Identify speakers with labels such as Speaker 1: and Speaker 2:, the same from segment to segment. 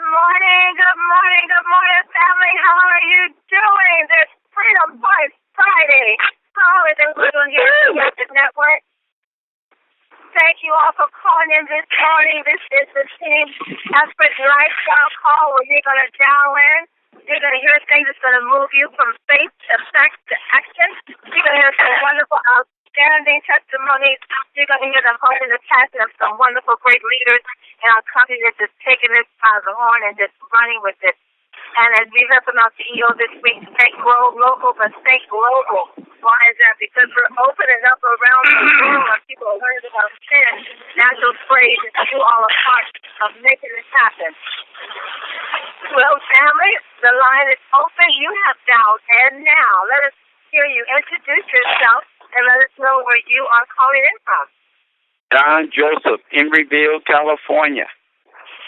Speaker 1: good morning, family. How are you doing this Freedom Fight Friday? How is everyone doing here at the network? Thank you all for calling in this morning. This is the Team Effort Lifestyle Call where you're going to dial in. You're going to hear things that's going to move you from faith to fact to action. You're going to hear some wonderful, outstanding testimonies. You're going to hear the hope and the passion of some wonderful, great leaders in our country that's just taking this by the horn and just running with it. And as we heard from our CEO this week, think local, but think global. Why is that? Because we're opening up around the world and people are learning about sin, natural sprays, and you all are part of making this happen. Well, family, the line is open. You have dialed in now. Let us hear you introduce yourself and let us know where you are calling in from.
Speaker 2: Don Joseph, Emeryville, California.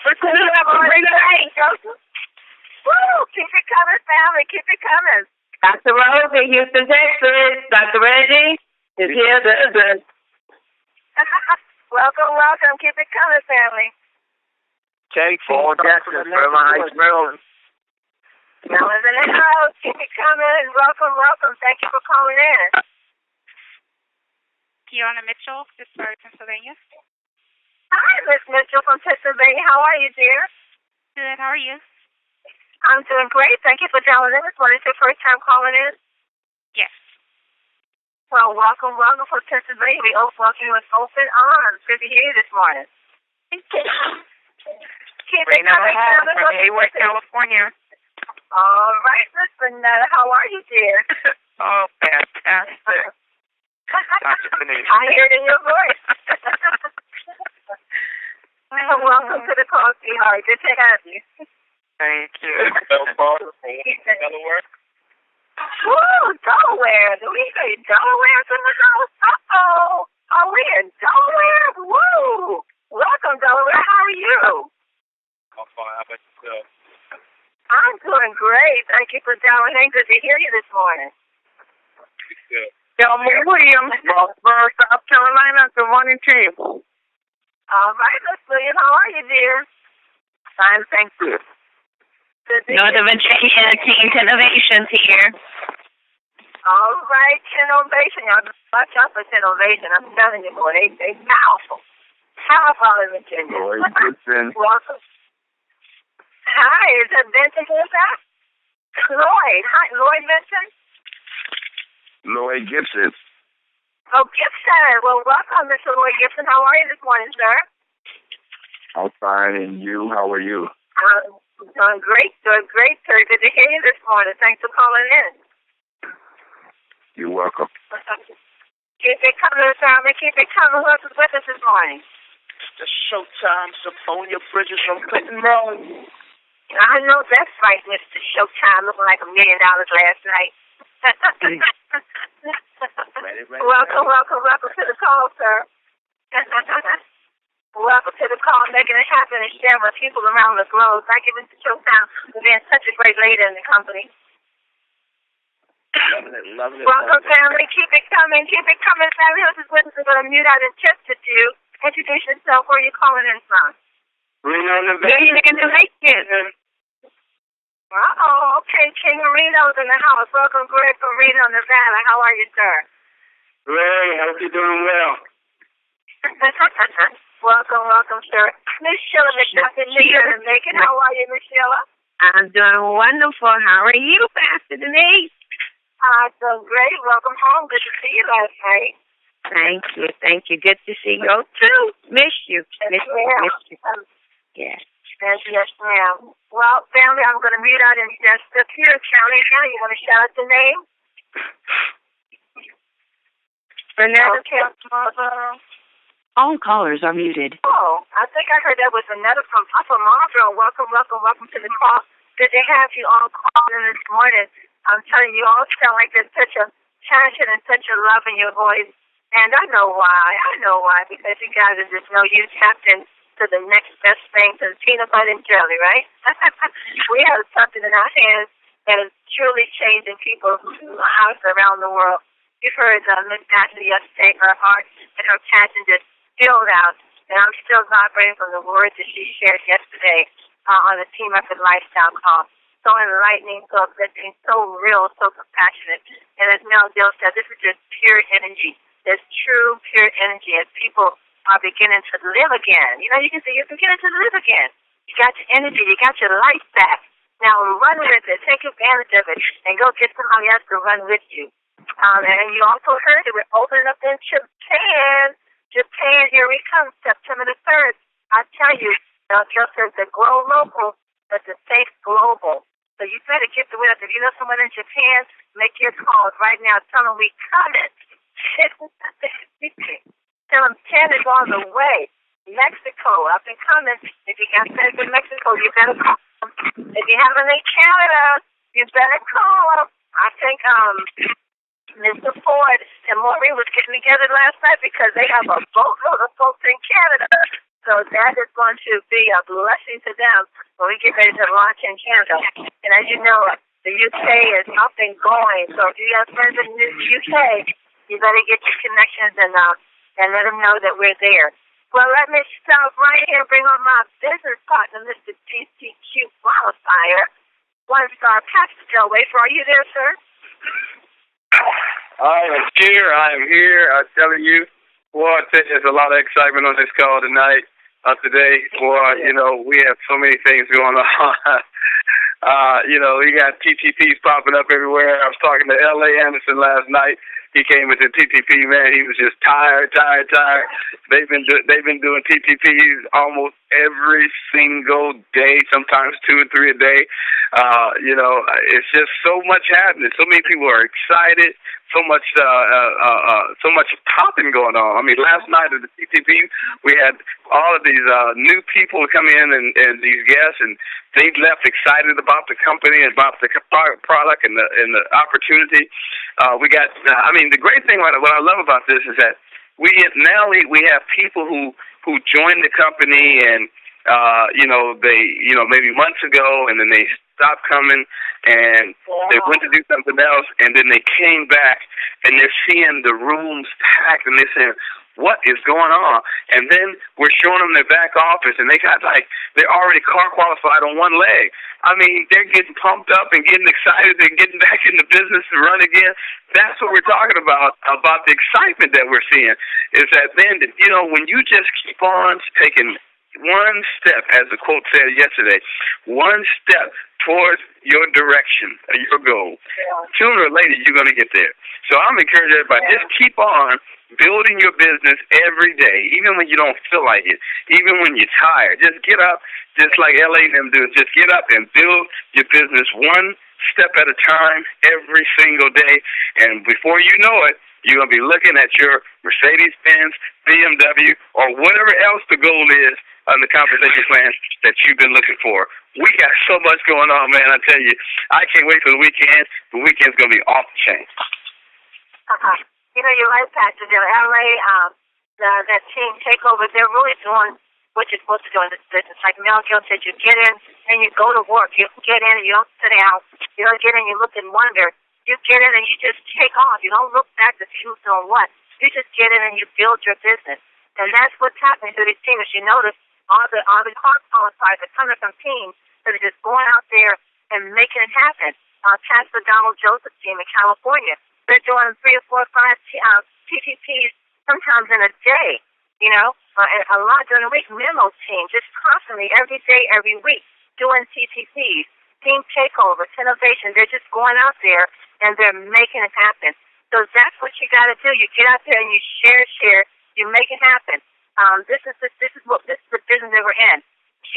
Speaker 1: What's the name, Joseph? Woo! Keep it coming, family. Keep it coming.
Speaker 3: Dr. Rose in Houston, Texas. Dr. Reggie is here.
Speaker 1: Welcome. Keep it coming, family.
Speaker 2: Paul Jackson, Fairmont Heights, Maryland.
Speaker 1: Maryland's in the house. Keep it coming. Welcome. Thank you for calling in.
Speaker 4: Kiana Mitchell, Pittsburgh, Pennsylvania.
Speaker 1: Hi, Miss Mitchell from Pennsylvania. How are you, dear?
Speaker 4: Good. How are you?
Speaker 1: I'm doing great. Thank you for dialing in this morning. It's your first time calling in?
Speaker 4: Yes.
Speaker 1: Well, welcome for Pennsylvania. We welcome you with open arms. Good to hear you this morning.
Speaker 4: Thank you.
Speaker 1: Keep it coming,
Speaker 3: from Hayward, California.
Speaker 1: All right, listen, how are you, dear?
Speaker 3: Oh, fantastic.
Speaker 1: I hear it in your voice. Welcome to the call, sweetheart. Good to have you.
Speaker 3: Thank you.
Speaker 2: Delaware.
Speaker 1: Woo, Delaware. Do we say Delaware's in the house? Uh-oh. Are we in Delaware? Woo. Welcome, Delaware. How are you?
Speaker 2: I'm fine. How about yourself?
Speaker 1: I'm doing great. Thank you for dialing in. Good to hear you this morning.
Speaker 3: Thelma Williams, Rossburg, South Carolina. Good morning to you.
Speaker 1: All right, Miss Williams. How are you, dear?
Speaker 3: Fine, thank you.
Speaker 5: Northern Virginia, Teens Innovations here.
Speaker 1: All right, Innovation. Y'all watch out for Innovation. I'm telling you, boy, they powerful. Powerful in Virginia.
Speaker 2: Lloyd Gibson.
Speaker 1: Welcome. Hi, is that Vincent who's that? Lloyd. Hi, Lloyd Vincent?
Speaker 2: Lloyd Gibson.
Speaker 1: Oh, Gibson. Well, welcome, Mr. Lloyd Gibson. How are you this morning, sir?
Speaker 2: I'm fine, and you? How are you?
Speaker 1: Doing great, sir. Good to hear you this morning. Thanks for calling in.
Speaker 2: You're welcome.
Speaker 1: Keep it coming, family. Keep it coming. Who else is with us this morning?
Speaker 6: The Showtime Symphonia Bridges from Clinton, Maryland.
Speaker 1: I know that's right, Mr. Showtime. Looking like $1 million last night. Welcome to the call, sir. Welcome to the call, making it happen and sharing with people around the globe. Thank you, Mr. Showtime, for being such a great leader in the company.
Speaker 6: Loving it.
Speaker 1: Welcome, family. Keep it coming, family. This is Whitney. We're going to mute out in just a few. Introduce yourself. Where are you calling in from?
Speaker 2: Reno,
Speaker 3: Nevada.
Speaker 1: Okay. King Reno's in the house. Welcome, Greg from Reno, Nevada. How are you, sir?
Speaker 2: Ray, hope you're doing well.
Speaker 1: Welcome, sir. Miss Sheila McDuffie in Macon. How are you, Miss Sheila?
Speaker 3: I'm doing wonderful. How are you, Pastor Denise?
Speaker 1: I'm doing great. Welcome home. Good to see you last night.
Speaker 3: Thank you. Good to see you too. Miss you.
Speaker 1: Yes, ma'am.
Speaker 3: Yes.
Speaker 1: Yes, ma'am. Well, family, I'm going to mute out in just a few. County now, you want to shout out the name?
Speaker 3: Renetta.
Speaker 5: All callers are muted.
Speaker 1: Oh, I think I heard that was Renetta from Marlboro. Welcome to the call. Good to have you all calling in this morning. I'm telling you, all sound like there's such a passion and such a love in your voice. And I know why, because you guys are just you tapped into the next best thing to peanut butter and jelly, right? We have something in our hands that is truly changing people's lives around the world. You've heard Miss Ashley yesterday, her heart and her passion just spilled out, and I'm still vibrating from the words that she shared yesterday. on the Team Effort Lifestyle call. So enlightening, so uplifting, so real, so compassionate. And as Mel Dill said, this is just pure energy. There's true, pure energy as people are beginning to live again. You know, you can say you're beginning to live again. You got your energy, you got your life back. Now run with it, take advantage of it, and go get somebody else to run with you. And you also heard that we're opening up in Japan. Japan, here we come, September the 3rd. I tell you, just as the Grow Local, but the Safe Global. So you better get the word out. If you know someone in Japan, make your calls right now. Tell them we coming. Tell them 10 is on the way. Mexico, up and coming. If you got friends in Mexico, you better call them. If you have them in Canada, you better call them. I think Mr. Ford and Maureen was getting together last night because they have a boatload of folks in Canada. So that is going to be a blessing to them when we get ready to launch in Canada. And as you know, the UK is up and going. So if you have friends in the UK, you better get your connections and let them know that we're there. Well, let me stop right here and bring on my business partner, Mr. DCQ Qualifier. One-star Pastor Joe Wafer. Are you there, sir?
Speaker 7: I am here. I'm telling you, boy, I tell you, there's a lot of excitement on this call tonight. Today, boy, you know, we have so many things going on. You know, we got TTPs popping up everywhere. I was talking to L.A. Anderson last night. He came into TTP, man. He was just tired. They've been doing TTPs almost every single day, sometimes 2 or 3 a day. You know, it's just so much happening. So many people are excited. So much popping going on. I mean, last night at the TTP, we had all of these new people come in and these guests, and they left excited about the company and about the product and the opportunity. We got. I mean, the great thing, what I love about this is that we have people who joined the company and maybe months ago, and then they stopped coming and they went to do something else, and then they came back and they're seeing the rooms packed and they're saying, what is going on? And then we're showing them their back office, and they're already car qualified on one leg. I mean, they're getting pumped up and getting excited and getting back in the business to run again. That's what we're talking about the excitement that we're seeing, is that then, you know, when you just keep on taking one step, as the quote said yesterday, one step towards your direction, your goal, sooner or later you're going to get there. So I'm encouraging everybody, just keep on building your business every day, even when you don't feel like it, even when you're tired. Just get up, just like LA and them do. Just get up and build your business one step at a time every single day. And before you know it, you're going to be looking at your Mercedes-Benz, BMW, or whatever else the goal is on the compensation plan that you've been looking for. We got so much going on, man. I tell you, I can't wait for the weekend. The weekend's going to be off the chain.
Speaker 1: You know, you're right, Pastor. LA, that team takeover, they're really doing what you're supposed to do in this business. Like Mel Gill said, you get in and you go to work. You get in and you don't sit down. You don't get in and you look and wonder. You get in and you just take off. You don't look back to see who's doing what. You just get in and you build your business. And that's what's happening to these teams. You notice all the car qualifiers are coming from teams that are just going out there and making it happen. Pastor Donald Joseph's team in California, they're doing 3 or 4 or 5 TTPs sometimes in a day, you know, and a lot during the week. Memo team, just constantly, every day, every week, doing TTPs, team takeovers, innovation. They're just going out there and they're making it happen. So that's what you got to do. You get out there and you share. You make it happen. This is the business that we're in.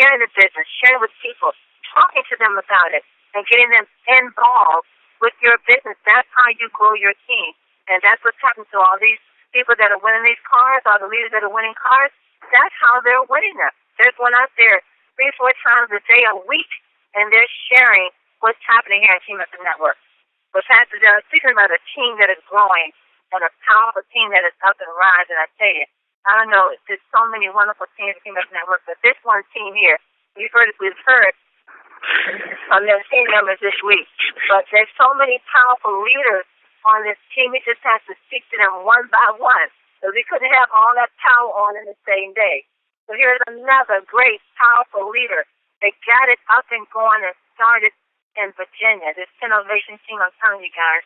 Speaker 1: Sharing the business, sharing with people, talking to them about it, and getting them involved with your business. That's how you grow your team. And that's what's happening to all these people that are winning these cars, all the leaders that are winning cars. That's how they're winning them. They're going out there 3 or 4 times a day, a week, and they're sharing what's happening here at Team Effort Network. But Pastor, speaking about a team that is growing and a powerful team that is up and rising, I tell you, I don't know, there's so many wonderful teams at Team Effort Network, but this one team here, we've heard from their team members this week, but there's so many powerful leaders on this team. We just have to speak to them one by one, so we couldn't have all that power on in the same day. So here's another great, powerful leader They got it up and going and started in Virginia. This innovation team, I'm telling you guys,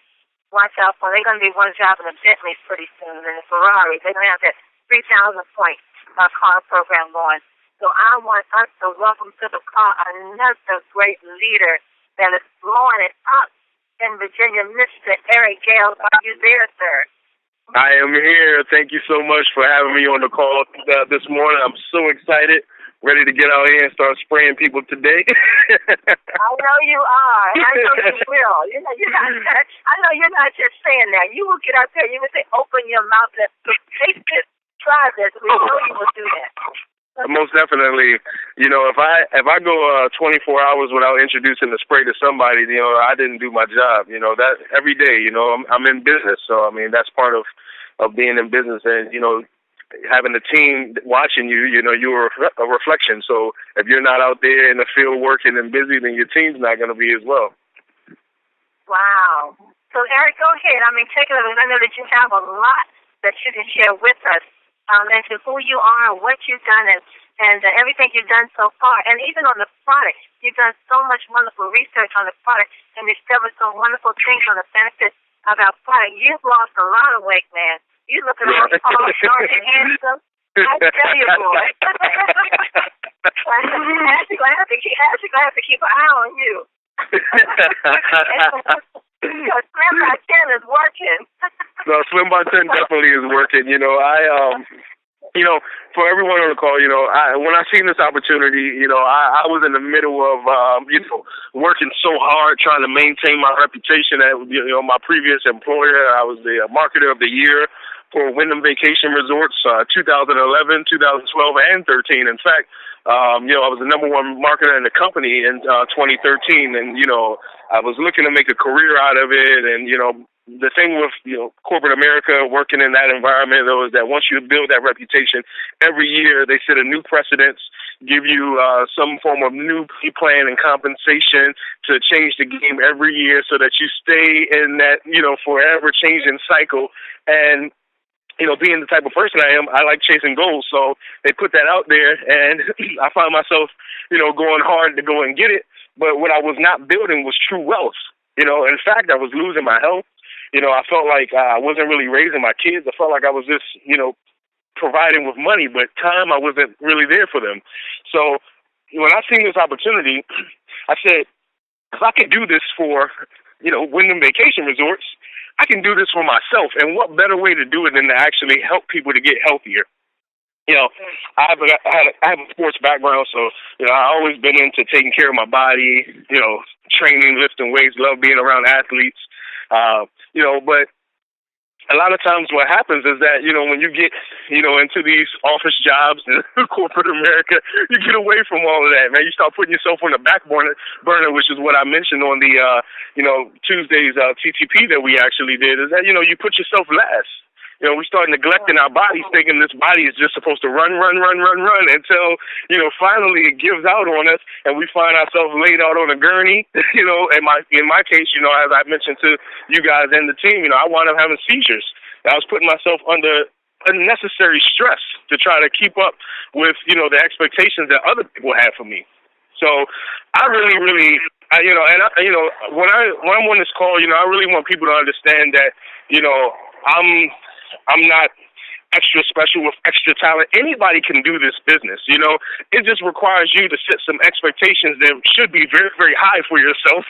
Speaker 1: watch out for. They're going to be one driving the Bentleys pretty soon and the Ferraris. They're going to have that 3,000 point car program going. So I want us to welcome to the car another great leader that is blowing it up in Virginia, Mr. Eric Gale. Are you there, sir?
Speaker 8: I am here. Thank you so much for having me on the call this morning. I'm so excited, ready to get out here and start spraying people today.
Speaker 1: I know you are. I know you will. I know you're not just saying that. You will get out there. You will say, open your mouth and taste this, try this. We know you will do that.
Speaker 8: Most definitely. You know, if I go 24 hours without introducing the spray to somebody, you know, I didn't do my job. You know, that every day, you know, I'm in business. So, I mean, that's part of being in business. And, you know, having a team watching you, you know, you're a reflection. So if you're not out there in the field working and busy, then your team's not going to be as well.
Speaker 1: Wow. So, Eric, go ahead. I mean, take it over. I know that you have a lot that you can share with us. And to who you are, what you've done, and everything you've done so far. And even on the product, you've done so much wonderful research on the product and discovered some wonderful things on the benefits of our product. You've lost a lot of weight, man. You look a little tall, short, and handsome. I tell you, boy. Ashley's going to have to keep an eye on you. Because Slim by 10 is working.
Speaker 8: No, Slim by 10 definitely is working. You know, for everyone on the call, you know, when I seen this opportunity, you know, I was in the middle of, you know, working so hard trying to maintain my reputation at, you know, my previous employer. I was the marketer of the year for Wyndham Vacation Resorts, 2011, 2012, and 13. In fact, you know, I was the number one marketer in the company in 2013, and, you know, I was looking to make a career out of it. And, you know, the thing with, you know, corporate America, working in that environment, though, is that once you build that reputation, every year they set a new precedence, give you some form of new plan and compensation to change the game every year so that you stay in that, you know, forever changing cycle. And, you know, being the type of person I am, I like chasing goals. So they put that out there, and I find myself, you know, going hard to go and get it. But what I was not building was true wealth. You know, in fact, I was losing my health. You know, I felt like I wasn't really raising my kids. I felt like I was just, you know, providing with money, but time I wasn't really there for them. So when I seen this opportunity, I said, if I could do this for, you know, Wyndham Vacation Resorts, I can do this for myself. And what better way to do it than to actually help people to get healthier? You know, I have a sports background, so, you know, I've always been into taking care of my body, you know, training, lifting weights, love being around athletes, you know, but a lot of times what happens is that, you know, when you get, you know, into these office jobs in corporate America, you get away from all of that, man. You start putting yourself on the back burner, which is what I mentioned on the, you know, Tuesday's TTP that we actually did, is that, you know, you put yourself last. You know, we start neglecting our bodies, thinking this body is just supposed to run until, you know, finally it gives out on us and we find ourselves laid out on a gurney. You know, in my case, you know, as I mentioned to you guys and the team, you know, I wound up having seizures. I was putting myself under unnecessary stress to try to keep up with, you know, the expectations that other people had for me. So I really, you know, and you know, when I'm on this call, you know, I really want people to understand that, you know, I'm not extra special with extra talent. Anybody can do this business, you know. It just requires you to set some expectations that should be very, very high for yourself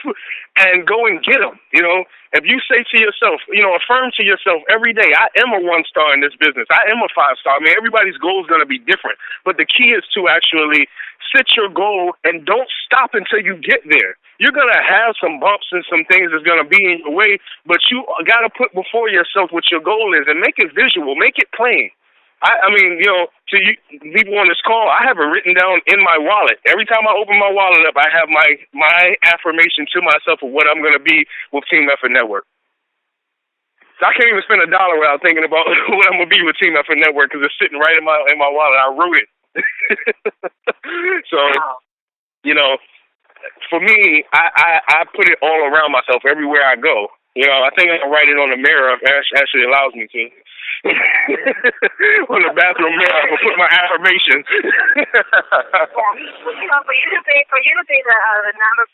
Speaker 8: and go and get them, you know. If you say to yourself, you know, affirm to yourself every day, I am a 1-star in this business. I am a 5-star. I mean, everybody's goal is going to be different. But the key is to actually set your goal and don't stop until you get there. You're going to have some bumps and some things that's going to be in your way, but you got to put before yourself what your goal is and make it visual, make it plain. I mean, you know, to you people on this call, I have it written down in my wallet. Every time I open my wallet up, I have my affirmation to myself of what I'm going to be with Team Effort Network. So I can't even spend $1 without thinking about what I'm going to be with Team Effort Network because it's sitting right in my wallet. I wrote it. So, you know, for me, I put it all around myself everywhere I go. I think I can write it on the mirror if Ash actually allows me to. On the bathroom mirror, I can put my affirmations.
Speaker 1: For you to be the number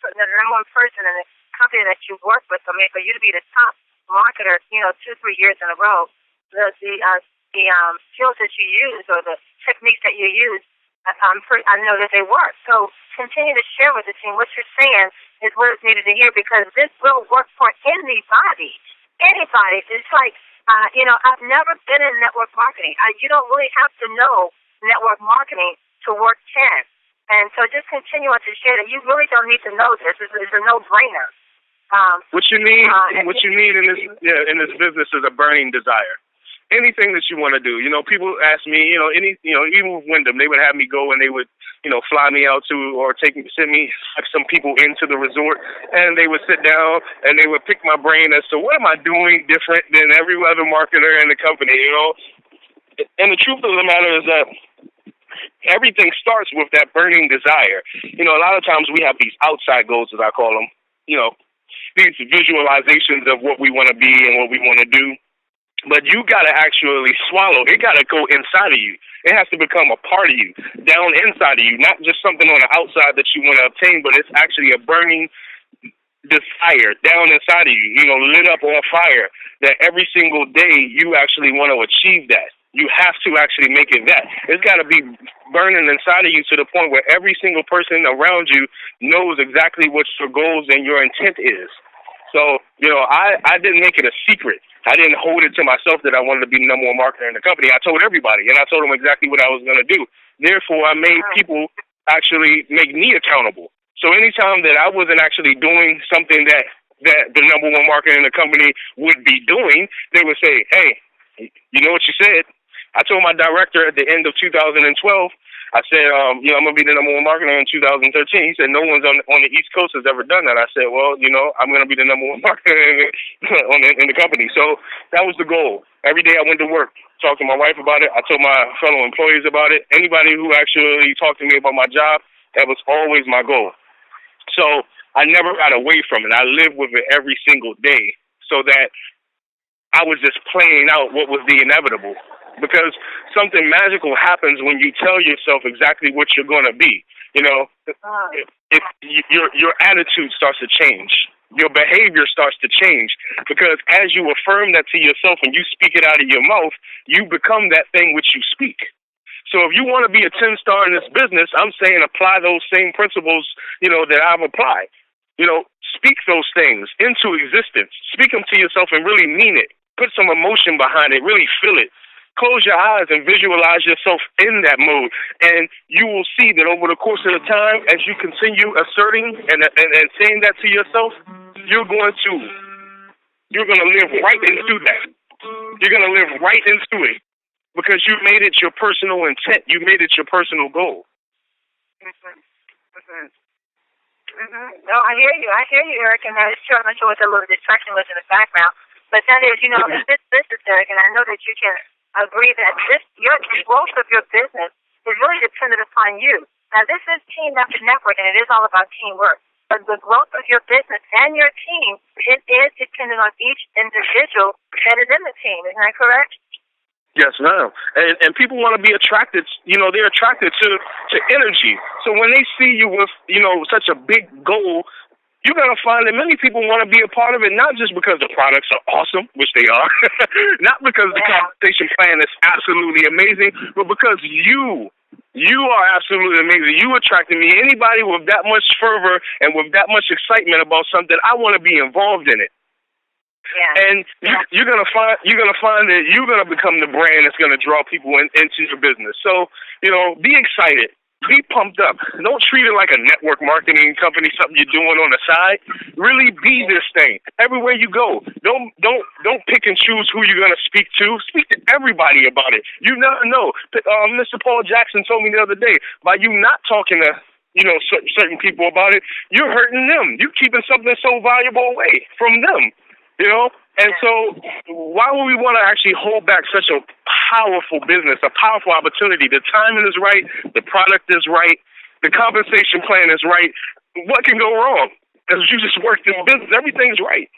Speaker 1: one person in the company that you work with, I mean, for you to be the top marketer, 2-3 years in a row, the skills that you use or the techniques that you use, I know that they work. So continue to share with the team what you're saying is what is needed to hear, because this will work for anybody. Anybody. It's like, I've never been in network marketing. You don't really have to know network marketing to work 10. And so just continue on to share that you really don't need to know this. It's a no-brainer.
Speaker 8: What you need in this business is a burning desire. Anything that you want to do. People ask me, even with Wyndham, they would have me go and they would, fly me out to or send me some people into the resort, and they would sit down and they would pick my brain as to what am I doing different than every other marketer in the company, And the truth of the matter is that everything starts with that burning desire. A lot of times we have these outside goals, as I call them, these visualizations of what we want to be and what we want to do. But you got to actually swallow. It got to go inside of you. It has to become a part of you, down inside of you, not just something on the outside that you want to obtain, but it's actually a burning desire down inside of you, lit up on fire, that every single day you actually want to achieve that. You have to actually make it that. It's got to be burning inside of you to the point where every single person around you knows exactly what your goals and your intent is. So, I didn't make it a secret. I didn't hold it to myself that I wanted to be the number one marketer in the company. I told everybody, and I told them exactly what I was going to do. Therefore, I made people actually make me accountable. So anytime that I wasn't actually doing something that the number one marketer in the company would be doing, they would say, hey, you know what you said? I told my director at the end of 2012, I said, I'm going to be the number one marketer in 2013. He said, no one's on the East Coast has ever done that. I said, well, I'm going to be the number one marketer in the company. So that was the goal. Every day I went to work, talked to my wife about it. I told my fellow employees about it. Anybody who actually talked to me about my job, that was always my goal. So I never got away from it. I lived with it every single day so that I was just playing out what was the inevitable. Because something magical happens when you tell yourself exactly what you're going to be. If your attitude starts to change, your behavior starts to change. Because as you affirm that to yourself and you speak it out of your mouth, you become that thing which you speak. So if you want to be a 10-star in this business, I'm saying apply those same principles, that I've applied. Speak those things into existence. Speak them to yourself and really mean it. Put some emotion behind it. Really feel it. Close your eyes and visualize yourself in that mode, and you will see that over the course of the time, as you continue asserting and saying that to yourself, you're going to live right into that. You're going to live right into it because you made it your personal intent. You made it your personal goal.
Speaker 1: No, I hear you, Eric, and that's true. I'm not sure what the little distraction was in the background, but that is, this is Eric, and I know that you can agree that the growth of your business is really dependent upon you. Now, this is Team Network, and it is all about teamwork. But the growth of your business and your team, it is dependent on each individual that is in the team. Isn't that correct?
Speaker 8: Yes, ma'am. And people want to be attracted, they're attracted to energy. So when they see you with, such a big goal, you're going to find that many people want to be a part of it, not just because the products are awesome, which they are, not because the compensation plan is absolutely amazing, but because you are absolutely amazing. You attracted me. Anybody with that much fervor and with that much excitement about something, I want to be involved in it. Yeah. And you're gonna find that you're gonna become the brand that's gonna draw people into your business. So, be excited. Be pumped up. Don't treat it like a network marketing company, something you're doing on the side. Really be this thing everywhere you go. Don't pick and choose who you're gonna speak to. Speak to everybody about it. You never know. Mr. Paul Jackson told me the other day, by you not talking to certain people about it, you're hurting them. You're keeping something so valuable away from them. And so why would we want to actually hold back such a powerful business, a powerful opportunity? The timing is right. The product is right. The compensation plan is right. What can go wrong? Because you just worked in business. Everything's right.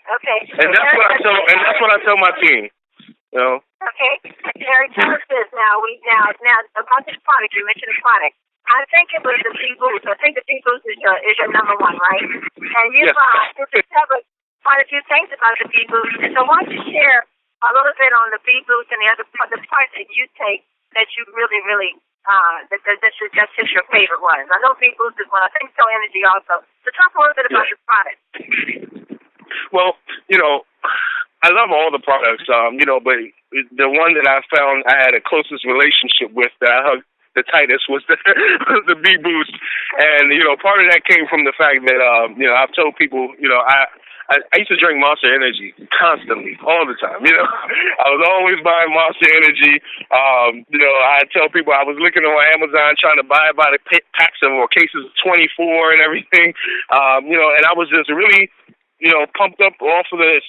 Speaker 1: Okay.
Speaker 8: And that's what I tell my team. You know.
Speaker 1: Okay. Terry, tell us this now. Now about this product. You mentioned the product. I think it was the B-Boost. I think the B-Boost is your number one, right? And you've discovered quite a few things about the B-Boost. So why don't you share a little bit on the B-Boost and the parts that you take that you really, that's just your favorite ones. I know B-Boost is one. I think So Energy also. So talk a little bit about your product.
Speaker 8: Well, you know, I love all the products, you know, but the one that I found I had a closest relationship with that I hugged the tightest was the B-Boost. And, you know, part of that came from the fact that, you know, I've told people, you know, I used to drink Monster Energy constantly, all the time. You know, I was always buying Monster Energy. You know, I tell people I was looking on Amazon trying to buy the packs of or cases of 24 and everything. You know, and I was just really, you know, pumped up off of this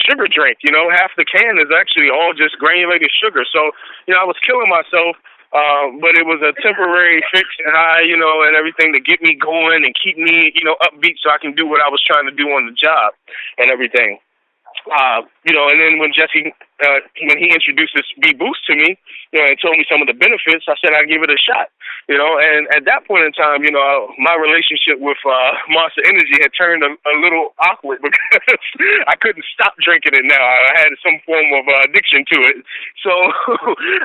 Speaker 8: sugar drink. You know, half the can is actually all just granulated sugar. So, you know, I was killing myself. But it was a temporary fix and high, you know, and everything to get me going and keep me, you know, upbeat so I can do what I was trying to do on the job and everything. You know, and then when Jesse, when he introduced this B-Boost to me, you know, and told me some of the benefits, I said I'd give it a shot, you know, and at that point in time, you know, my relationship with Monster Energy had turned a little awkward because I couldn't stop drinking it now. I had some form of addiction to it. So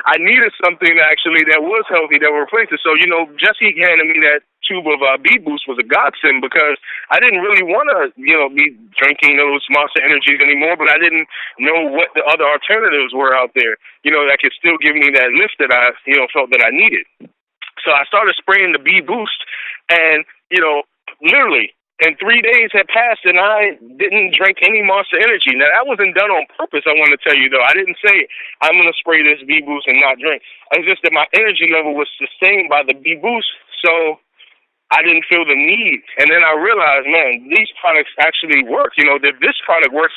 Speaker 8: I needed something actually that was healthy that would replace it. So, you know, Jesse handed me that tube of B-Boost was a godsend because I didn't really want to, you know, be drinking those Monster Energies anymore, but I didn't know what the other alternatives were out there, you know, that could still give me that lift that I, you know, felt that I needed. So I started spraying the B-Boost and, you know, literally, and 3 days had passed and I didn't drink any Monster Energy. Now, that wasn't done on purpose, I want to tell you, though. I didn't say, I'm going to spray this B-Boost and not drink. It's just that my energy level was sustained by the B-Boost, so I didn't feel the need. And then I realized, man, these products actually work. You know, if this product works,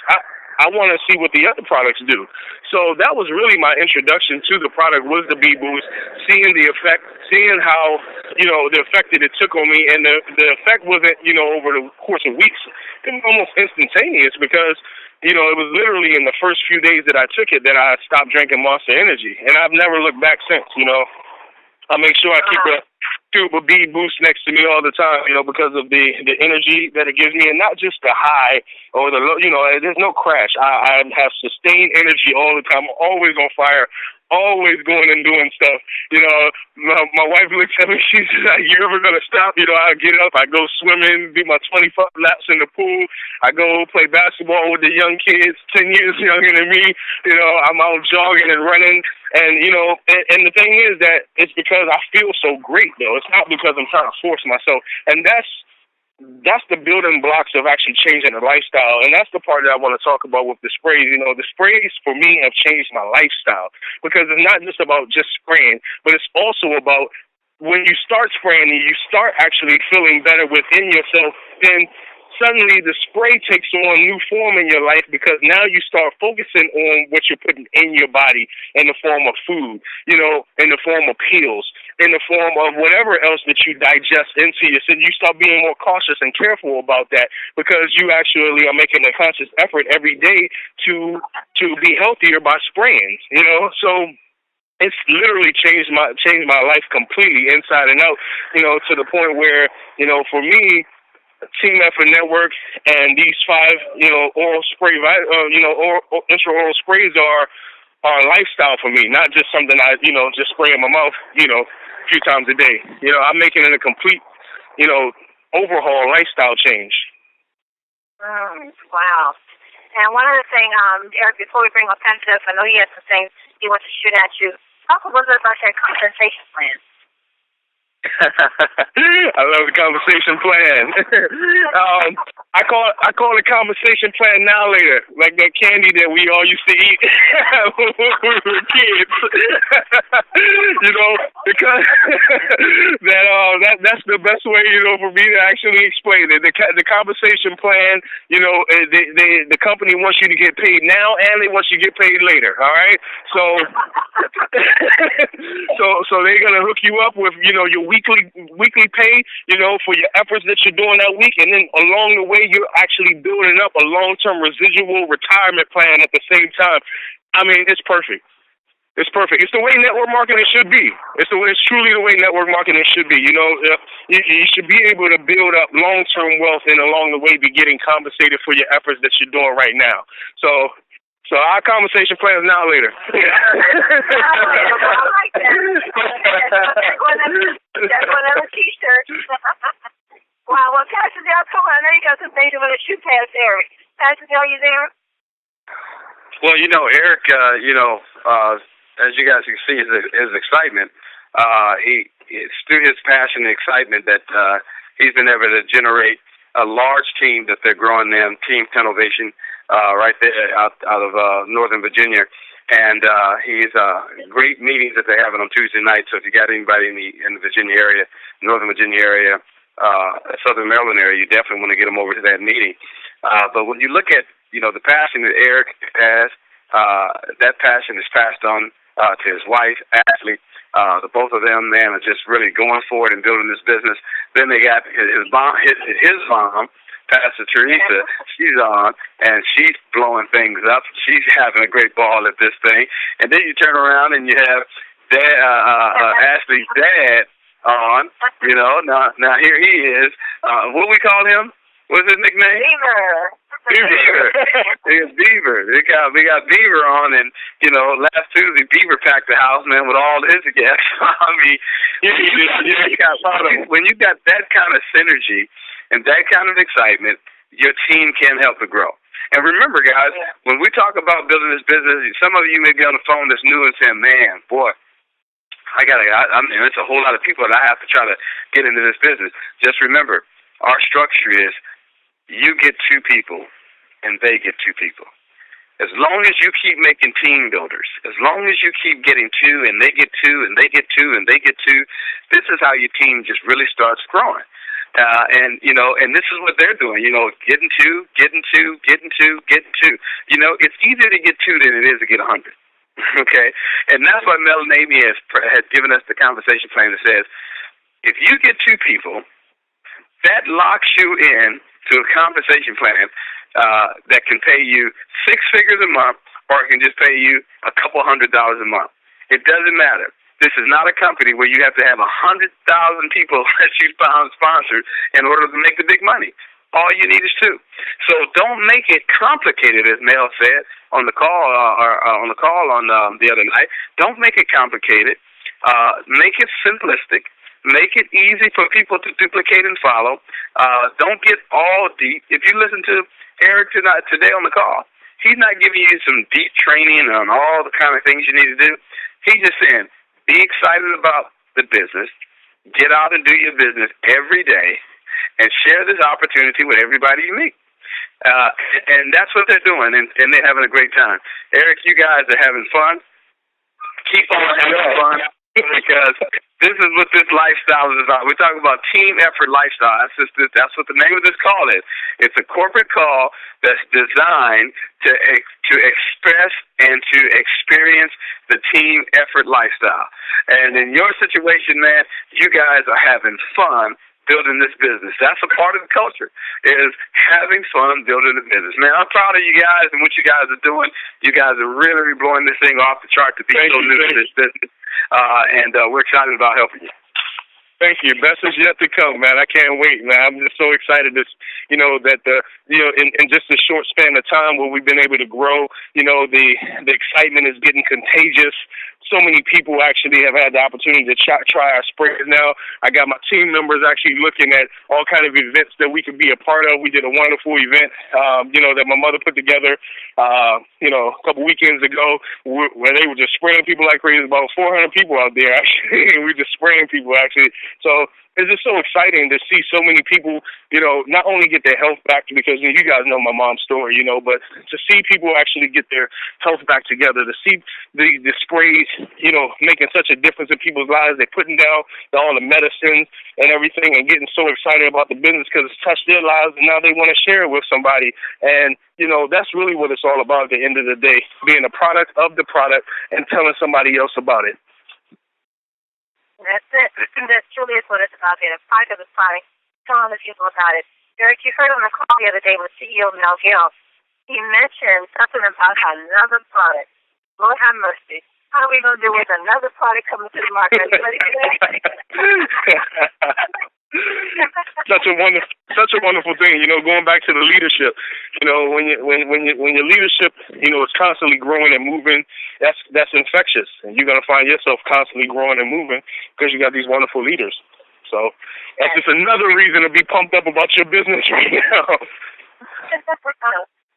Speaker 8: I want to see what the other products do. So that was really my introduction to the product was the B-Boost, seeing the effect, seeing how, you know, the effect that it took on me. And the effect wasn't, you know, over the course of weeks. It was almost instantaneous because, you know, it was literally in the first few days that I took it that I stopped drinking Monster Energy. And I've never looked back since, you know. I make sure I keep a tube of B-Boost next to me all the time, you know, because of the energy that it gives me, and not just the high or the low, you know, there's no crash. I have sustained energy all the time. I'm always on fire, always going and doing stuff. You know, my wife looks at me, she says, "Are you ever going to stop?" You know, I get up, I go swimming, do my 25 laps in the pool. I go play basketball with the young kids, 10 years younger than me. You know, I'm out jogging and running. And, you know, and the thing is that it's because I feel so great, though. It's not because I'm trying to force myself. And that's the building blocks of actually changing the lifestyle. And that's the part that I want to talk about with the sprays. You know, the sprays, for me, have changed my lifestyle. Because it's not just about just spraying, but it's also about when you start spraying and you start actually feeling better within yourself, then suddenly the spray takes on new form in your life because now you start focusing on what you're putting in your body in the form of food, you know, in the form of pills, in the form of whatever else that you digest into you. So you start being more cautious and careful about that because you actually are making a conscious effort every day to be healthier by spraying, you know. So it's literally changed my life completely inside and out, you know, to the point where, you know, for me, Team Effort Network and these 5, you know, oral spray, you know, intraoral sprays are a lifestyle for me, not just something I, you know, just spray in my mouth, you know, a few times a day. You know, I'm making it a complete, you know, overhaul lifestyle change.
Speaker 1: Wow. And one other thing, Eric, before we bring up Pensive, I know he has some things he wants to shoot at you. Talk a little bit about that compensation plan.
Speaker 8: I love the conversation plan. I call it conversation plan now later, like that candy that we all used to eat when we were kids. You know, because that's the best way, you know, for me to actually explain it. The compensation plan, you know, the company wants you to get paid now and they want you to get paid later. All right, so they're gonna hook you up with, you know, your weekly pay, you know, for your efforts that you're doing that week, and then along the way way you're actually building up a long-term residual retirement plan at the same time. I mean, it's perfect. It's perfect. It's the way network marketing should be. It's truly the way network marketing should be. You know, you should be able to build up long-term wealth and along the way be getting compensated for your efforts that you're doing right now. So our conversation plans now later.
Speaker 1: I like that. That's one of the t-shirts. Wow. Well, Pastor Dale, come on. I know you got some things you want to shoot past Eric. Pastor Dale, you there?
Speaker 7: Well, you know, Eric, as you guys can see, his excitement, it's through his passion and excitement that he's been able to generate a large team that they're growing them, Team Innovation, right there out of Northern Virginia. And he's great meetings that they're having on Tuesday nights. So if you got anybody in the Virginia area, Northern Virginia area, Southern Maryland area, you definitely want to get them over to that meeting. But when you look at, you know, the passion that Eric has, that passion is passed on to his wife, Ashley. The both of them, man, are just really going for it and building this business. Then they got his mom, Pastor Teresa. She's on, and she's blowing things up. She's having a great ball at this thing. And then you turn around and you have Ashley's dad on. You know, now here he is. What we call him? What's his nickname? Beaver. Beaver. We got Beaver on, and you know, last Tuesday Beaver packed the house, man, with all his guests. I mean, when you got that kind of synergy and that kind of excitement, your team can help to grow. And remember, guys, when we talk about building this business, some of you may be on the phone that's new and saying, "Man, boy, I mean, it's a whole lot of people that I have to try to get into this business." Just remember, our structure is you get two people and they get two people. As long as you keep making team builders, as long as you keep getting two and they get two and they get two and they get two, this is how your team just really starts growing. And, you know, and this is what they're doing, you know, getting two. You know, it's easier to get two than it is to get 100. Okay? And that's why Mel Navy has given us the conversation plan that says, if you get two people, that locks you in to a compensation plan that can pay you 6 figures a month, or it can just pay you a couple $100 a month. It doesn't matter. This is not a company where you have to have 100,000 people that you found sponsored in order to make the big money. All you need is two. So don't make it complicated, as Mel said on the call on the other night. Don't make it complicated. Make it simplistic. Make it easy for people to duplicate and follow. Don't get all deep. If you listen to Eric today on the call, he's not giving you some deep training on all the kind of things you need to do. He's just saying, be excited about the business, get out and do your business every day, and share this opportunity with everybody you meet. And that's what they're doing, and they're having a great time. Eric, you guys are having fun. Keep on having fun, because this is what this lifestyle is about. We're talking about team effort lifestyle. That's what the name of this call is. It's a corporate call that's designed to express and to experience the team effort lifestyle. And in your situation, man, you guys are having fun building this business. That's a part of the culture, is having fun building the business. Man, I'm proud of you guys and what you guys are doing. You guys are really blowing this thing off the chart to be so new to this business. And we're excited about helping you.
Speaker 8: Thank you. Best is yet to come, man. I can't wait, man. I'm just so excited that, you know, in just a short span of time where we've been able to grow, you know, the excitement is getting contagious. So many people actually have had the opportunity to try our sprays now. I got my team members actually looking at all kind of events that we could be a part of. We did a wonderful event, you know, that my mother put together, you know, a couple weekends ago, where they were just spraying people like crazy. About 400 people out there, actually. We were just spraying people, actually. So it's just so exciting to see so many people, you know, not only get their health back, because you guys know my mom's story, you know, but to see people actually get their health back together, to see the sprays, you know, making such a difference in people's lives. They're putting down all the medicine and everything and getting so excited about the business because it's touched their lives, and now they want to share it with somebody. And, you know, that's really what it's all about at the end of the day, being a product of the product and telling somebody else about it.
Speaker 1: That's it. That truly is what it's about, being a product of the product, telling the people about it. Eric, you heard on the call the other day with CEO Mel Gill. He mentioned something about another product. Lord have mercy. How are we going to do with another product coming to the market?
Speaker 8: Such a wonderful thing, going back to the leadership. When your leadership, is constantly growing and moving, that's infectious. And you're gonna find yourself constantly growing and moving because you got these wonderful leaders. So that's just another reason to be pumped up about your business right now.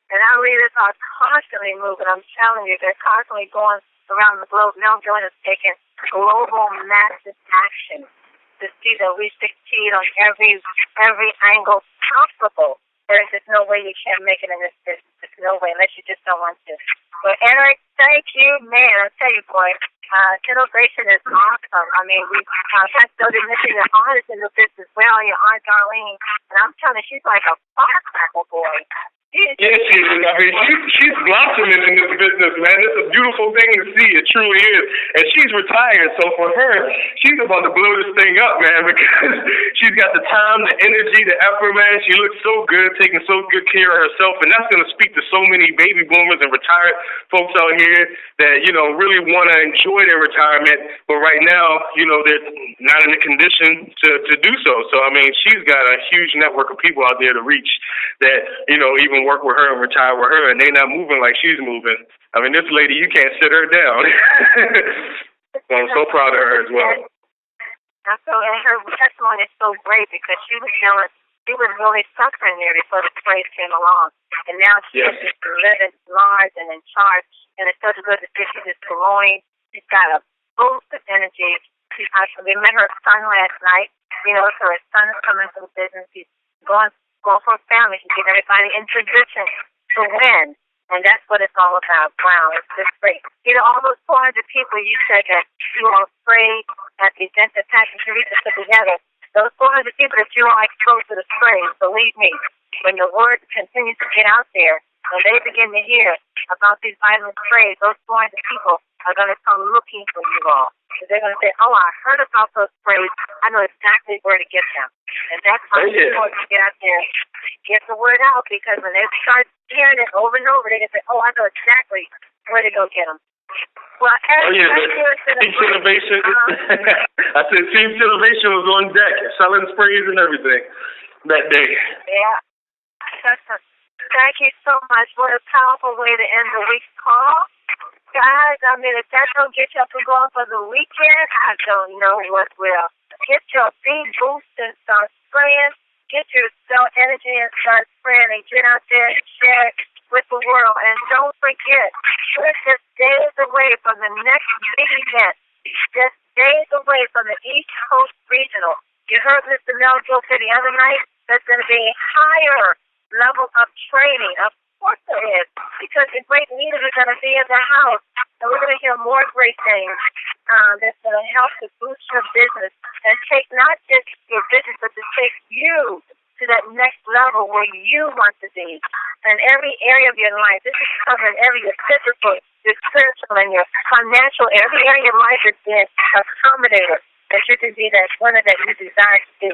Speaker 1: And our leaders are constantly moving. I'm telling you, they're constantly going around the globe. Mel Gill has taken global massive action to see that we succeed on every angle possible. There's just no way you can't make it in this business. There's no way, unless you just don't want to. But Eric, thank you, man. I tell you, boy, innovation is awesome. I mean, we had so mentioned your aunt is in the business as well, your Aunt Darlene, and I'm telling you, she's like a firecracker, boy.
Speaker 8: Yeah, she is. I mean, she's blossoming in this business, man. It's a beautiful thing to see. It truly is. And she's retired, so for her, she's about to blow this thing up, man, because she's got the time, the energy, the effort, man. She looks so good, taking so good care of herself, and that's going to speak to so many baby boomers and retired folks out here that, really want to enjoy their retirement, but right now, they're not in the condition to do so. So, I mean, she's got a huge network of people out there to reach that, even work with her and retire with her, and they're not moving like she's moving. I mean, this lady, you can't sit her down. So I'm so proud of her as well.
Speaker 1: And her testimony is so great because she was really suffering there before the praise came along, and now she's just living large and in charge. And it's so good to see she's just glowing. She's got a boost of energy. We met her son last night. So her son is coming from business. He's going for a family. She's getting everybody in position to win. And that's what it's all about. Wow, it's just great. All those 400 people you said that you were afraid at the event that Patrick Teresa put together, those 400 people that you are exposed to the spray, believe me, when the word continues to get out there, when they begin to hear about these violent sprays, those 400 people are going to come looking for you all. They're going to say, oh, I heard about those sprays. I know exactly where to get them. And that's how important to get out there, get the word out, because when they start hearing it over and over, they can say, oh, I know exactly where to go get them. Well,
Speaker 8: Teams Innovation. I said Teams Innovation was on deck, selling sprays and everything that day.
Speaker 1: Yeah. Thank you so much. What a powerful way to end the week's call. Guys, I mean, if that don't get you up and going for the weekend, I don't know what will. Get your feet boost and start spraying. Get your cell energy and start spraying and get out there and share it with the world. And don't forget, we're just days away from the next big event. Just days away from the East Coast Regional. You heard Mr. Mel Gill say the other night, there's going to be a higher level of training. Of course there is, because the great leaders are going to be in the house, and we're going to hear more great things that's going to help to boost your business and take not just your business, but to take you to that next level where you want to be in every area of your life. This is covering every your physical, your spiritual, and your financial. Every area of your life is being accommodated that you can be that winner that you desire to be.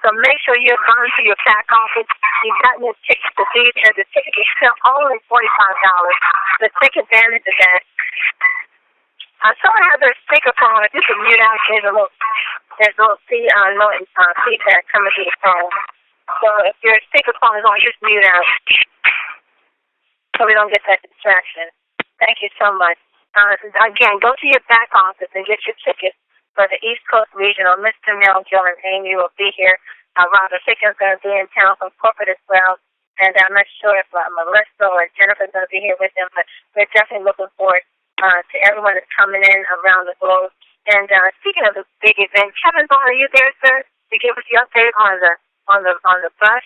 Speaker 1: So make sure you're going to your back office. You've gotten your ticket to be there. The ticket is still only $45. So take advantage of that. Someone has their speakerphone. If you can mute out, there's a little feedback coming through the phone. So if your speakerphone is on, just mute out so we don't get that distraction. Thank you so much. Again, go to your back office and get your ticket for the East Coast Regional. Mr. Mel Gill and Amy will be here. Robert Fickens is going to be in town from corporate as well. And I'm not sure if Melissa or Jennifer is going to be here with them, but we're definitely looking forward to everyone that's coming in around the globe. And speaking of the big event, Kevin Vaughn, are you there, sir, to give us the update on the bus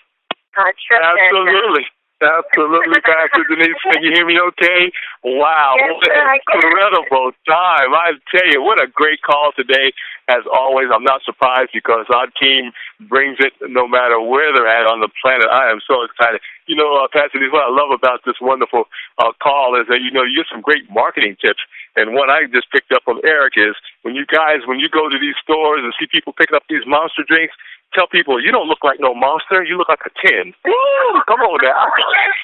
Speaker 1: trip?
Speaker 8: Absolutely. Absolutely, Pastor Denise. Can you hear me okay? Wow, yes, what an incredible time. I tell you, what a great call today. As always, I'm not surprised because our team brings it no matter where they're at on the planet. I am so excited. Pastor Denise, what I love about this wonderful call is that, you get some great marketing tips. And what I just picked up from Eric is when you go to these stores and see people picking up these monster drinks, tell people, you don't look like no monster. You look like a 10. Ooh, come on now.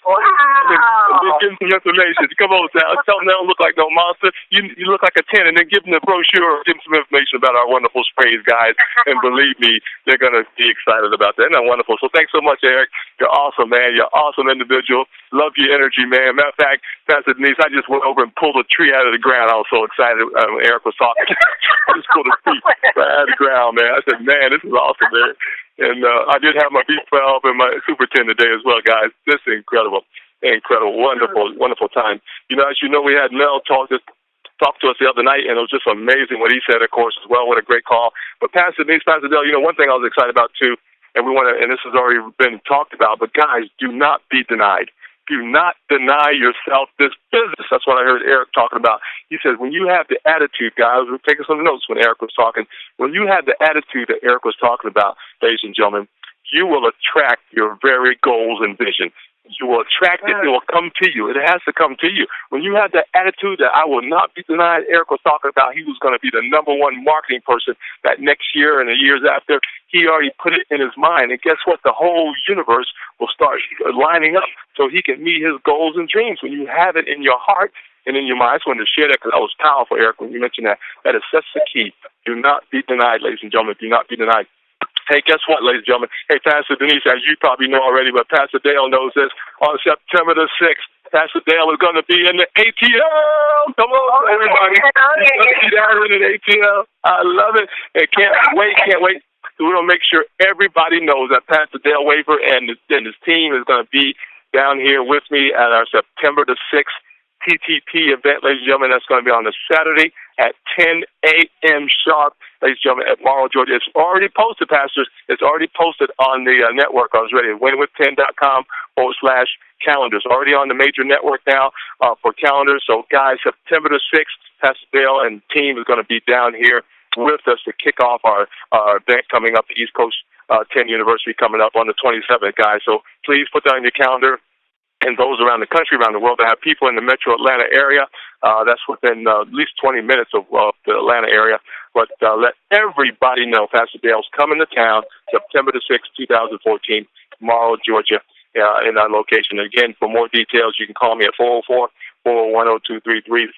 Speaker 1: Wow.
Speaker 8: And then give them some information. Come on now. Tell them they don't look like no monster. You look like a 10. And then give them the brochure or give them some information about our wonderful sprays, guys. And believe me, they're going to be excited about that. Isn't that wonderful? So thanks so much, Eric. You're awesome, man. You're an awesome individual. Love your energy, man. Matter of fact, Pastor Denise, I just went over and pulled a tree out of the ground. I was so excited when Eric was talking. I just pulled a tree right out of the ground, man. I said, man, this is awesome, man. And I did have my B12 and my Super 10 today as well, guys. This is incredible. Incredible. Wonderful, wonderful time. You know, as you know, we had Mel talk to us the other night, and it was just amazing what he said, of course, as well. What a great call. But Pastor Denise, Pastor Dale, you know, one thing I was excited about, too, and and this has already been talked about, but guys, do not be denied. Do not deny yourself this business. That's what I heard Eric talking about. He said, when you have the attitude, guys, we're taking some notes when Eric was talking. When you have the attitude that Eric was talking about, ladies and gentlemen, you will attract your very goals and vision. You will attract it. It will come to you. It has to come to you. When you have that attitude that I will not be denied, Eric was talking about he was going to be the #1 marketing person that next year and the years after. He already put it in his mind. And guess what? The whole universe will start lining up so he can meet his goals and dreams. When you have it in your heart and in your mind, I just wanted to share that because that was powerful, Eric, when you mentioned that. That is such the key. Do not be denied, ladies and gentlemen. Do not be denied. Hey, guess what, ladies and gentlemen? Hey, Pastor Denise, as you probably know already, but Pastor Dale knows this. On September the 6th, Pastor Dale is going to be in the ATL. Come on, everybody. He's going to be down in the ATL. I love it. And can't wait. So we're going to make sure everybody knows that Pastor Dale Waver and his team is going to be down here with me at our September the 6th TTP event, ladies and gentlemen. That's going to be on a Saturday at 10 a.m. sharp, ladies and gentlemen, at Morrow, Georgia. It's already posted, pastors. It's already posted on the network. I was ready. winwith10.com/calendar. It's already on the major network now for calendars. So, guys, September the 6th, Pastor Dale and team is going to be down here with us to kick off our event coming up, the East Coast 10 University coming up on the 27th, guys. So please put that on your calendar. And those around the country, around the world, that have people in the metro Atlanta area. That's within at least 20 minutes of the Atlanta area. But let everybody know Pastor Dale's coming to town September the 6th, 2014, Morrow, Georgia, in our location. And again, for more details, you can call me at 404-401-0233,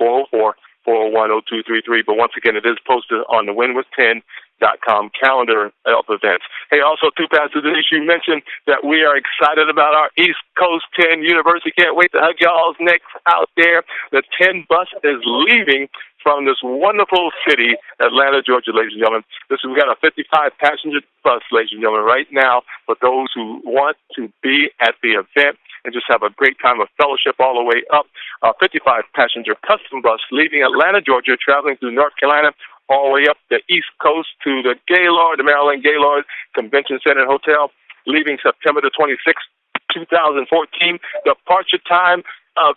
Speaker 8: 404-401-0233. But once again, it is posted on the winwith10.com calendar of events. Hey, also, too, Pastor Denise, you mentioned that we are excited about our East Coast 10 University. Can't wait to hug y'all's necks out there. The 10 bus is leaving from this wonderful city, Atlanta, Georgia, ladies and gentlemen. We've got a 55-passenger bus, ladies and gentlemen, right now for those who want to be at the event and just have a great time of fellowship all the way up. A 55-passenger custom bus leaving Atlanta, Georgia, traveling through North Carolina, all the way up the East Coast to the Gaylord, the Maryland Gaylord Convention Center and Hotel, leaving September the 26th, 2014. Departure time,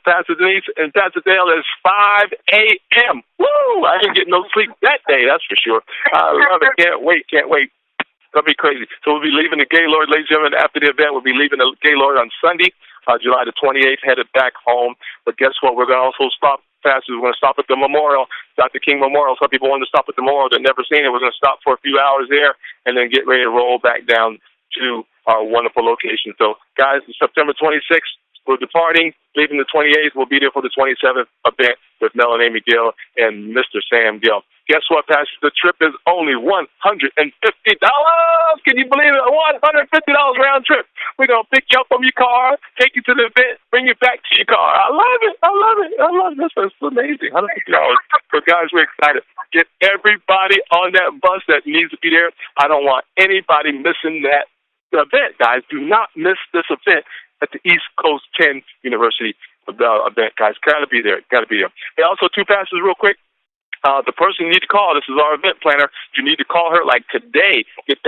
Speaker 8: Pastor Denise and Pastor Dale, is 5 a.m. Woo! I didn't get no sleep that day, that's for sure. I love it. Can't wait. It's going to be crazy. So we'll be leaving the Gaylord, ladies and gentlemen. After the event, we'll be leaving the Gaylord on Sunday, July the 28th, headed back home. But guess what? We're going to also stop. We're going to stop at the memorial, Dr. King Memorial. Some people want to stop at the memorial that never seen it. We're going to stop for a few hours there and then get ready to roll back down to our wonderful location. So, guys, September 26th, we're departing. Leaving the 28th, we'll be there for the 27th event with Mel and Amy Gill and Mr. Sam Gill. Guess what, Pastor? The trip is only $150. Can you believe it? $150 round trip. We're going to pick you up from your car, take you to the event, bring you back to your car. I love it. This is amazing. $150. So, guys, we're excited. Get everybody on that bus that needs to be there. I don't want anybody missing that event, guys. Do not miss this event at the East Coast 10 University event, guys. Got to be there. Hey, also, two pastors real quick. The person you need to call, this is our event planner. You need to call her like today. Get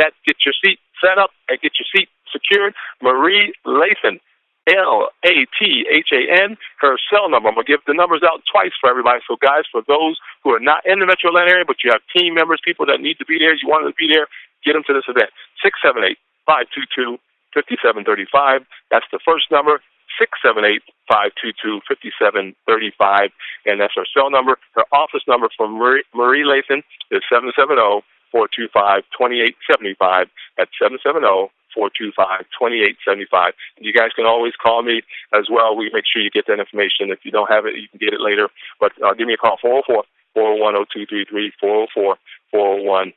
Speaker 8: your seat set up and get your seat secured. Marie Lathan, Lathan, her cell number. I'm going to give the numbers out twice for everybody. So, guys, for those who are not in the Metro Atlanta area, but you have team members, people that need to be there, you want them to be there, get them to this event. 678-522-5735. That's the first number. 678-522-5735, and that's her cell number. Her office number for Marie Lathan is 770-425-2875. That's 770-425-2875. You guys can always call me as well. We make sure you get that information. If you don't have it, you can get it later. But give me a call, 404-401-0233, 404-401-0233.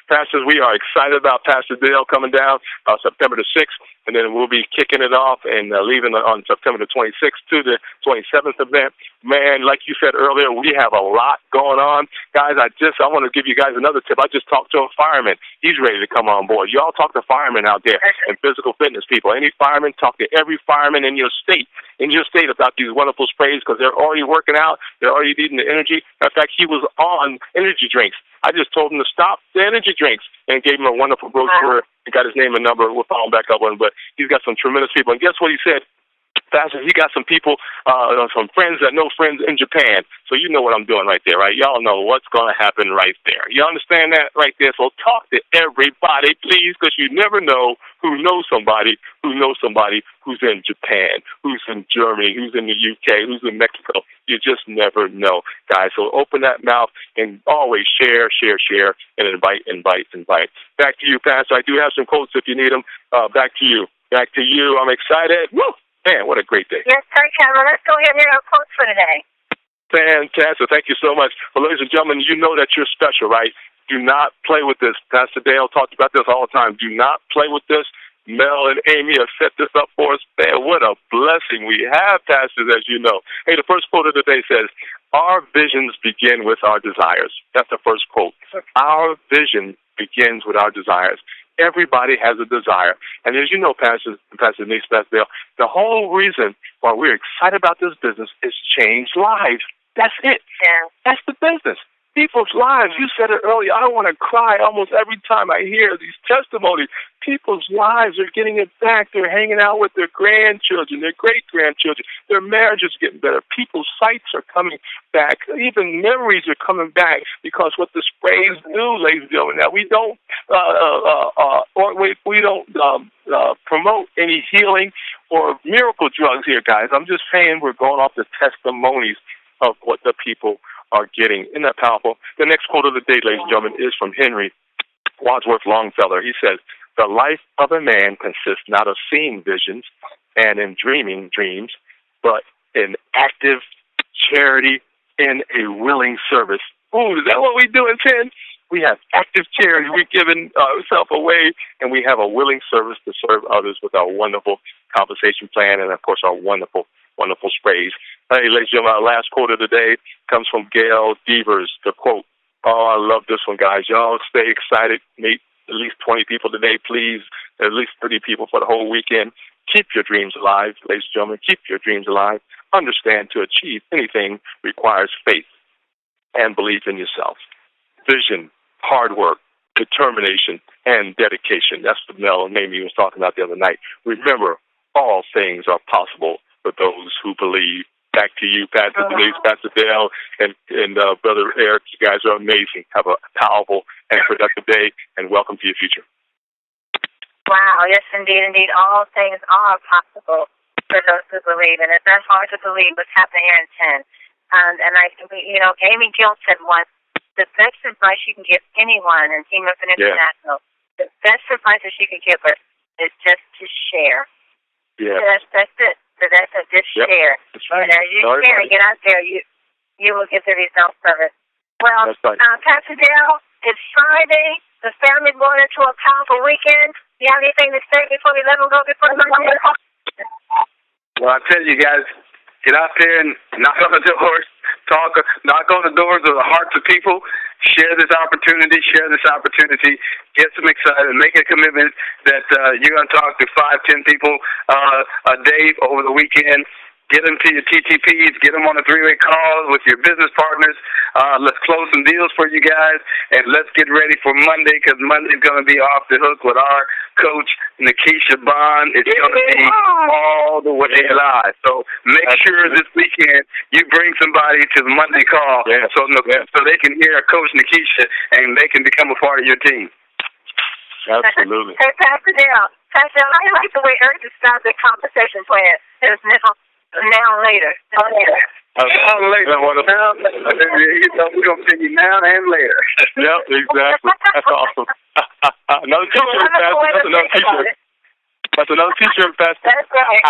Speaker 8: Pastors, we are excited about Pastor Dale coming down September the 6th, and then we'll be kicking it off and leaving on September the 26th to the 27th event. Man, like you said earlier, we have a lot going on. Guys, I want to give you guys another tip. I just talked to a fireman. He's ready to come on board. Y'all talk to firemen out there and physical fitness people. Any fireman, talk to every fireman in your state about these wonderful sprays because they're already working out. They're already needing the energy. In fact, he was on energy drinks. I just told him to stop the energy drinks and gave him a wonderful brochure and got his name and number. We'll follow him back up on him. But he's got some tremendous people. And guess what he said? Pastor, he got some people, some friends that know friends in Japan. So you know what I'm doing right there, right? Y'all know what's going to happen right there. You understand that right there? So talk to everybody, please, because you never know who knows somebody who's in Japan, who's in Germany, who's in the UK, who's in Mexico. You just never know, guys. So open that mouth and always share, and invite. Back to you, Pastor. I do have some quotes if you need them. Back to you. I'm excited. Woo! Man, what a great day.
Speaker 1: Yes, sir, Cameron. Let's go ahead and hear our quotes for today.
Speaker 8: Fantastic. Thank you so much. Well, ladies and gentlemen, you know that you're special, right? Do not play with this. Pastor Dale talks about this all the time. Do not play with this. Mel and Amy have set this up for us. Man, what a blessing we have, pastors, as you know. Hey, the first quote of the day says, our visions begin with our desires. That's the first quote. Our vision begins with our desires. Everybody has a desire. And as you know, Pastor Denise, Pastor Dale, the whole reason why we're excited about this business is change lives. That's it.
Speaker 1: Yeah.
Speaker 8: That's the business. People's lives. You said it earlier. I want to cry almost every time I hear these testimonies. People's lives are getting it back. They're hanging out with their grandchildren, their great-grandchildren. Their marriages are getting better. People's sights are coming back. Even memories are coming back because what the sprays do, ladies and gentlemen. Now, we don't promote any healing or miracle drugs here, guys. I'm just saying we're going off the testimonies of what the people are getting. Isn't that powerful? The next quote of the day, ladies and gentlemen, is from Henry Wadsworth Longfellow. He says, the life of a man consists not of seeing visions and in dreaming dreams, but in active charity and a willing service. Ooh, is that what we do in 10? We have active charity. We're giving ourselves away, and we have a willing service to serve others with our wonderful compensation plan and, of course, our wonderful sprays. Hey, ladies and gentlemen, our last quote of the day comes from Gail Devers. The quote, oh, I love this one, guys. Y'all stay excited. Meet at least 20 people today, please. At least 30 people for the whole weekend. Keep your dreams alive, ladies and gentlemen. Keep your dreams alive. Understand to achieve anything requires faith and belief in yourself. Vision, hard work, determination, and dedication. That's what Mel and Amy was talking about the other night. Remember, all things are possible for those who believe. Back to you, Pastor Denise, Pastor Dale, and Brother Eric. You guys are amazing. Have a powerful and productive day, and welcome to your future.
Speaker 1: Wow, yes, indeed. All things are possible for those who believe, and it's not hard to believe what's happening here in 10. And I think, Amy Gill said once, the best advice you can give anyone in Team Up International, the best advice that you can give her is just to share.
Speaker 8: Yeah.
Speaker 1: That's it. So that's it. Just share.
Speaker 8: That's right.
Speaker 1: And as you share and get out there, you will get the results of it. Well,
Speaker 8: right.
Speaker 1: Pastor Dale, it's Friday. The family's going into a powerful weekend. You have anything to say before we let them go before Monday?
Speaker 7: Well, I tell you guys, get out there and knock on the doors, knock on the doors of the hearts of people. Share this opportunity, get some excited, make a commitment that you're going to talk to 5-10 people a day over the weekend. Get them to your TTPs, get them on a 3-way call with your business partners. Let's close some deals for you guys, and let's get ready for Monday, because Monday's going to be off the hook with our coach, Nikisha Bond. It's going to be all the way live. So make sure this weekend you bring somebody to the Monday call so they can hear Coach Nikisha and they can become a part of your team.
Speaker 8: Absolutely.
Speaker 1: Hey, Pastor Dale, how do you like the way Eric described the compensation plan? Now and later.
Speaker 7: Now and later. We're going to send you now and later.
Speaker 8: Yep, exactly. That's awesome. Another T-shirt, Pastor. That's another T-shirt. That's another T-shirt, Pastor.
Speaker 1: That's right.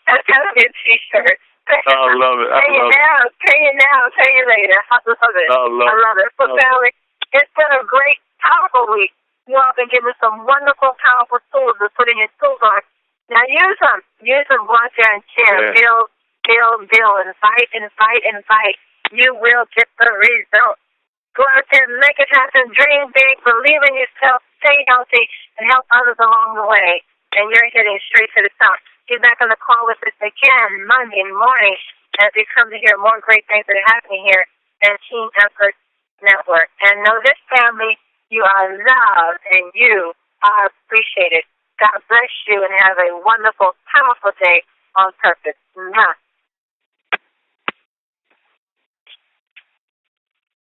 Speaker 1: That's going to be a T-shirt.
Speaker 8: I love it.
Speaker 1: Pay you now, pay you later. I love it.
Speaker 8: I love it.
Speaker 1: So, family, it's been a great, powerful week. You all been given some wonderful, powerful tools to put in your toolbox. Now use them. Use them. Go out there and share.
Speaker 8: Yeah.
Speaker 1: Build, and fight, and fight, and fight. You will get the result. Go out there and make it happen. Dream big. Believe in yourself. Stay healthy, and help others along the way. And you're heading straight to the top. Get back on the call with us again Monday morning as we come to hear more great things that are happening here at Team Effort Network. And know this, family, you are loved and you are appreciated. God bless you and have a wonderful, powerful day on purpose. Mwah.